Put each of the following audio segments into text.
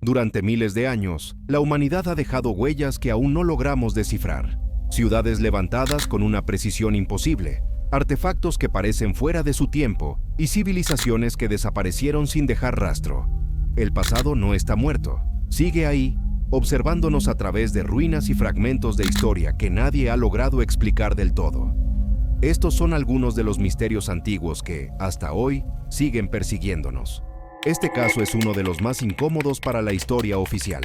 Durante miles de años, la humanidad ha dejado huellas que aún no logramos descifrar. Ciudades levantadas con una precisión imposible, artefactos que parecen fuera de su tiempo y civilizaciones que desaparecieron sin dejar rastro. El pasado no está muerto, sigue ahí, observándonos a través de ruinas y fragmentos de historia que nadie ha logrado explicar del todo. Estos son algunos de los misterios antiguos que, hasta hoy, siguen persiguiéndonos. Este caso es uno de los más incómodos para la historia oficial.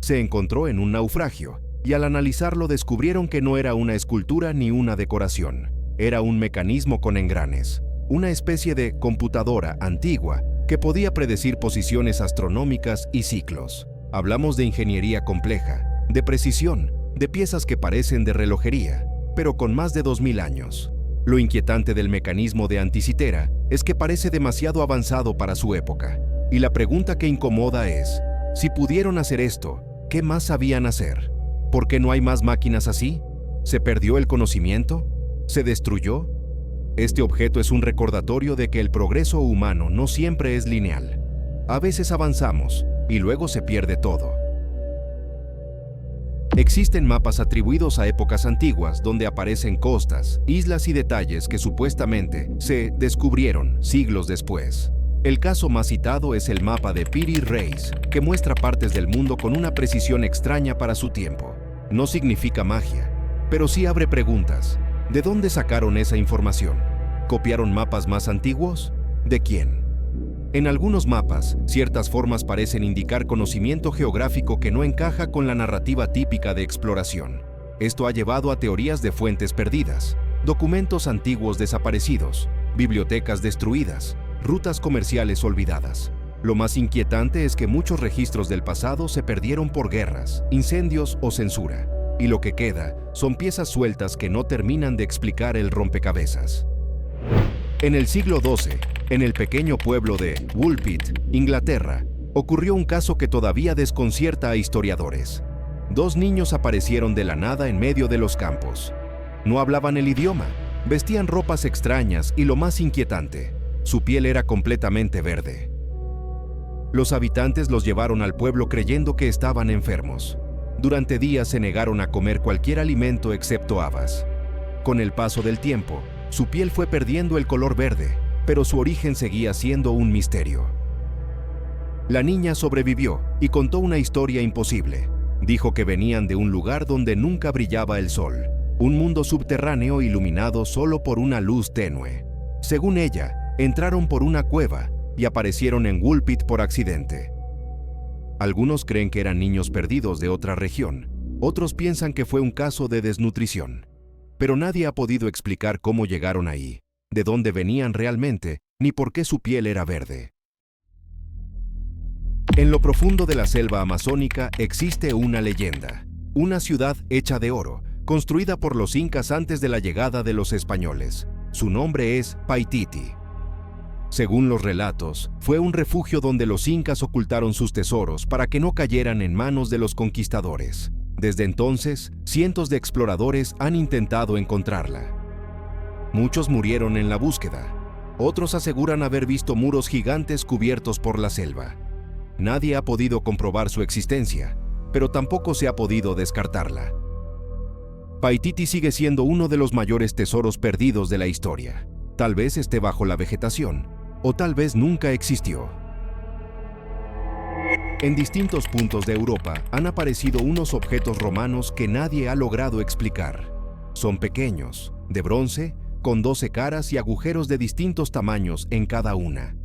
Se encontró en un naufragio, y al analizarlo descubrieron que no era una escultura ni una decoración. Era un mecanismo con engranes, una especie de computadora antigua que podía predecir posiciones astronómicas y ciclos. Hablamos de ingeniería compleja, de precisión, de piezas que parecen de relojería, pero con más de 2000 años. Lo inquietante del mecanismo de Anticitera es que parece demasiado avanzado para su época. Y la pregunta que incomoda es, si pudieron hacer esto, ¿qué más sabían hacer? ¿Por qué no hay más máquinas así? ¿Se perdió el conocimiento? ¿Se destruyó? Este objeto es un recordatorio de que el progreso humano no siempre es lineal. A veces avanzamos y luego se pierde todo. Existen mapas atribuidos a épocas antiguas donde aparecen costas, islas y detalles que supuestamente se descubrieron siglos después. El caso más citado es el mapa de Piri Reis, que muestra partes del mundo con una precisión extraña para su tiempo. No significa magia, pero sí abre preguntas. ¿De dónde sacaron esa información? ¿Copiaron mapas más antiguos? ¿De quién? En algunos mapas, ciertas formas parecen indicar conocimiento geográfico que no encaja con la narrativa típica de exploración. Esto ha llevado a teorías de fuentes perdidas, documentos antiguos desaparecidos, bibliotecas destruidas, rutas comerciales olvidadas. Lo más inquietante es que muchos registros del pasado se perdieron por guerras, incendios o censura, y lo que queda son piezas sueltas que no terminan de explicar el rompecabezas. En el siglo XII, en el pequeño pueblo de Woolpit, Inglaterra, ocurrió un caso que todavía desconcierta a historiadores. 2 niños aparecieron de la nada en medio de los campos. No hablaban el idioma, vestían ropas extrañas y lo más inquietante, su piel era completamente verde. Los habitantes los llevaron al pueblo creyendo que estaban enfermos. Durante días se negaron a comer cualquier alimento excepto habas. Con el paso del tiempo, su piel fue perdiendo el color verde, pero su origen seguía siendo un misterio. La niña sobrevivió y contó una historia imposible. Dijo que venían de un lugar donde nunca brillaba el sol, un mundo subterráneo iluminado solo por una luz tenue. Según ella, entraron por una cueva y aparecieron en Woolpit por accidente. Algunos creen que eran niños perdidos de otra región, otros piensan que fue un caso de desnutrición. Pero nadie ha podido explicar cómo llegaron ahí, de dónde venían realmente, ni por qué su piel era verde. En lo profundo de la selva amazónica existe una leyenda, una ciudad hecha de oro, construida por los incas antes de la llegada de los españoles. Su nombre es Paititi. Según los relatos, fue un refugio donde los incas ocultaron sus tesoros para que no cayeran en manos de los conquistadores. Desde entonces, cientos de exploradores han intentado encontrarla. Muchos murieron en la búsqueda. Otros aseguran haber visto muros gigantes cubiertos por la selva. Nadie ha podido comprobar su existencia, pero tampoco se ha podido descartarla. Paititi sigue siendo uno de los mayores tesoros perdidos de la historia. Tal vez esté bajo la vegetación, o tal vez nunca existió. En distintos puntos de Europa han aparecido unos objetos romanos que nadie ha logrado explicar. Son pequeños, de bronce, con 12 caras y agujeros de distintos tamaños en cada una.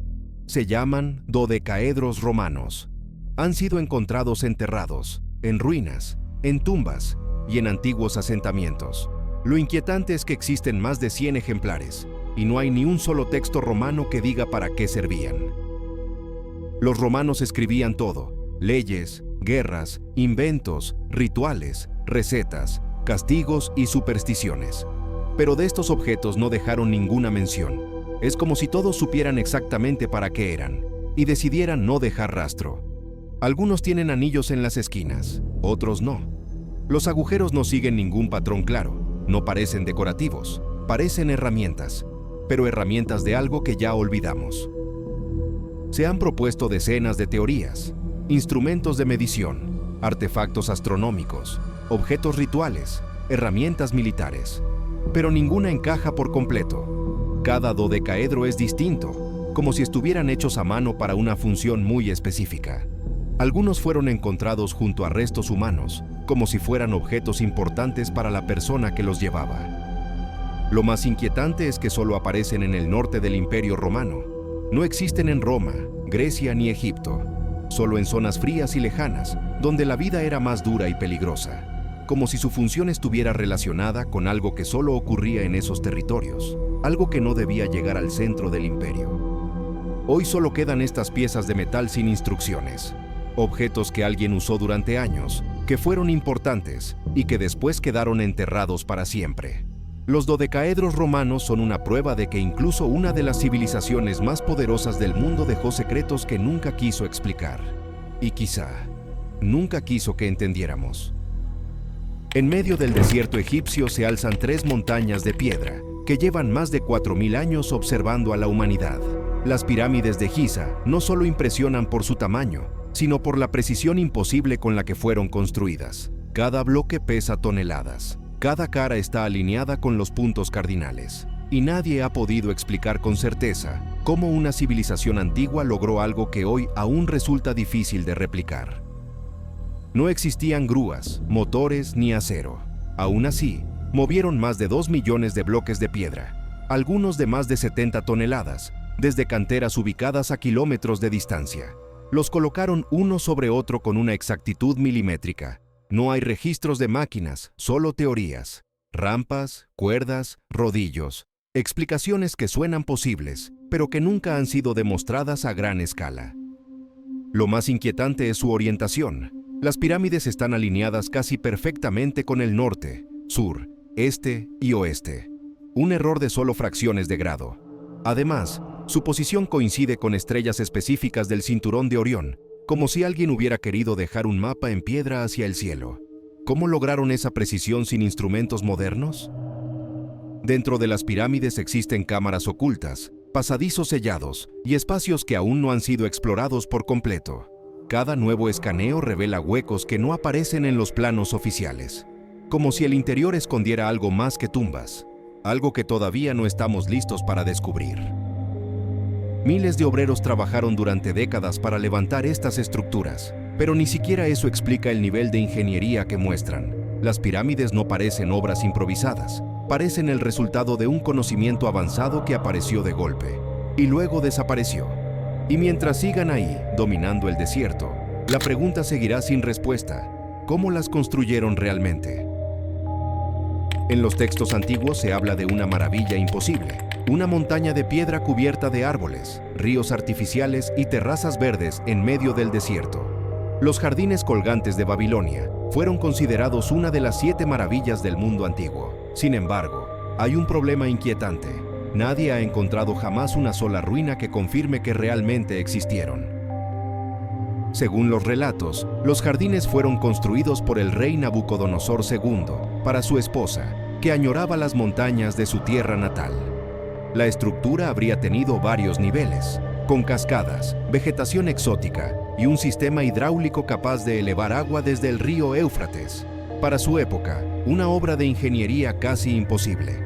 Se llaman dodecaedros romanos. Han sido encontrados enterrados, en ruinas, en tumbas y en antiguos asentamientos. Lo inquietante es que existen más de 100 ejemplares, y no hay ni un solo texto romano que diga para qué servían. Los romanos escribían todo: leyes, guerras, inventos, rituales, recetas, castigos y supersticiones. Pero de estos objetos no dejaron ninguna mención. Es como si todos supieran exactamente para qué eran y decidieran no dejar rastro. Algunos tienen anillos en las esquinas, otros no. Los agujeros no siguen ningún patrón claro, no parecen decorativos, parecen herramientas, pero herramientas de algo que ya olvidamos. Se han propuesto decenas de teorías. instrumentos de medición, artefactos astronómicos, objetos rituales, herramientas militares. Pero ninguna encaja por completo. Cada dodecaedro es distinto, como si estuvieran hechos a mano para una función muy específica. Algunos fueron encontrados junto a restos humanos, como si fueran objetos importantes para la persona que los llevaba. Lo más inquietante es que solo aparecen en el norte del Imperio Romano. No existen en Roma, Grecia ni Egipto, solo en zonas frías y lejanas, donde la vida era más dura y peligrosa, como si su función estuviera relacionada con algo que solo ocurría en esos territorios, algo que no debía llegar al centro del imperio. Hoy solo quedan estas piezas de metal sin instrucciones, objetos que alguien usó durante años, que fueron importantes y que después quedaron enterrados para siempre. Los dodecaedros romanos son una prueba de que incluso una de las civilizaciones más poderosas del mundo dejó secretos que nunca quiso explicar. Y quizá, nunca quiso que entendiéramos. En medio del desierto egipcio se alzan 3 montañas de piedra que llevan más de 4000 años observando a la humanidad. Las pirámides de Giza no solo impresionan por su tamaño, sino por la precisión imposible con la que fueron construidas. Cada bloque pesa toneladas. Cada cara está alineada con los puntos cardinales, y nadie ha podido explicar con certeza cómo una civilización antigua logró algo que hoy aún resulta difícil de replicar. No existían grúas, motores ni acero. Aún así, movieron más de 2 millones de bloques de piedra, algunos de más de 70 toneladas, desde canteras ubicadas a kilómetros de distancia. Los colocaron uno sobre otro con una exactitud milimétrica. No hay registros de máquinas, solo teorías, rampas, cuerdas, rodillos, explicaciones que suenan posibles, pero que nunca han sido demostradas a gran escala. Lo más inquietante es su orientación. Las pirámides están alineadas casi perfectamente con el norte, sur, este y oeste. Un error de solo fracciones de grado. Además, su posición coincide con estrellas específicas del cinturón de Orión, como si alguien hubiera querido dejar un mapa en piedra hacia el cielo. ¿Cómo lograron esa precisión sin instrumentos modernos? Dentro de las pirámides existen cámaras ocultas, pasadizos sellados y espacios que aún no han sido explorados por completo. Cada nuevo escaneo revela huecos que no aparecen en los planos oficiales, como si el interior escondiera algo más que tumbas, algo que todavía no estamos listos para descubrir. Miles de obreros trabajaron durante décadas para levantar estas estructuras, pero ni siquiera eso explica el nivel de ingeniería que muestran. Las pirámides no parecen obras improvisadas, parecen el resultado de un conocimiento avanzado que apareció de golpe y luego desapareció. Y mientras sigan ahí, dominando el desierto, la pregunta seguirá sin respuesta: ¿cómo las construyeron realmente? En los textos antiguos se habla de una maravilla imposible, una montaña de piedra cubierta de árboles, ríos artificiales y terrazas verdes en medio del desierto. Los jardines colgantes de Babilonia fueron considerados una de las 7 maravillas del mundo antiguo. Sin embargo, hay un problema inquietante. Nadie ha encontrado jamás una sola ruina que confirme que realmente existieron. Según los relatos, los jardines fueron construidos por el rey Nabucodonosor II para su esposa, que añoraba las montañas de su tierra natal. La estructura habría tenido varios niveles, con cascadas, vegetación exótica y un sistema hidráulico capaz de elevar agua desde el río Éufrates. Para su época, una obra de ingeniería casi imposible.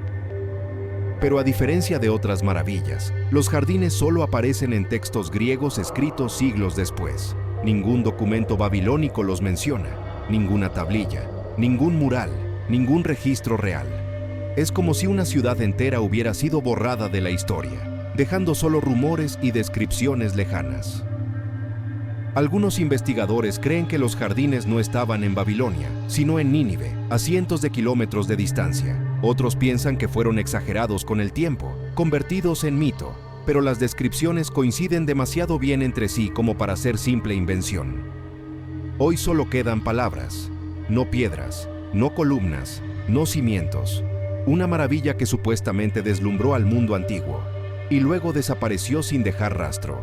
Pero a diferencia de otras maravillas, los jardines solo aparecen en textos griegos escritos siglos después. Ningún documento babilónico los menciona, ninguna tablilla, ningún mural, ningún registro real. Es como si una ciudad entera hubiera sido borrada de la historia, dejando solo rumores y descripciones lejanas. Algunos investigadores creen que los jardines no estaban en Babilonia, sino en Nínive, a cientos de kilómetros de distancia. Otros piensan que fueron exagerados con el tiempo, convertidos en mito, pero las descripciones coinciden demasiado bien entre sí como para ser simple invención. Hoy solo quedan palabras, no piedras, no columnas, no cimientos. Una maravilla que supuestamente deslumbró al mundo antiguo, y luego desapareció sin dejar rastro.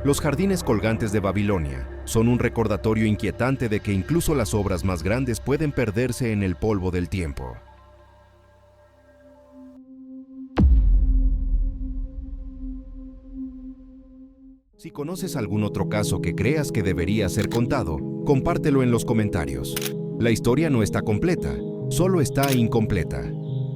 Los jardines colgantes de Babilonia son un recordatorio inquietante de que incluso las obras más grandes pueden perderse en el polvo del tiempo. Si conoces algún otro caso que creas que debería ser contado, compártelo en los comentarios. La historia no está completa, solo está incompleta.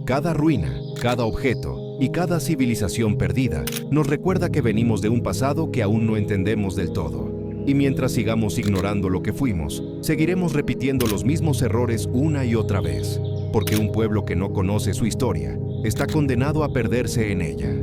Cada ruina, cada objeto y cada civilización perdida nos recuerda que venimos de un pasado que aún no entendemos del todo. Y mientras sigamos ignorando lo que fuimos, seguiremos repitiendo los mismos errores una y otra vez, porque un pueblo que no conoce su historia está condenado a perderse en ella.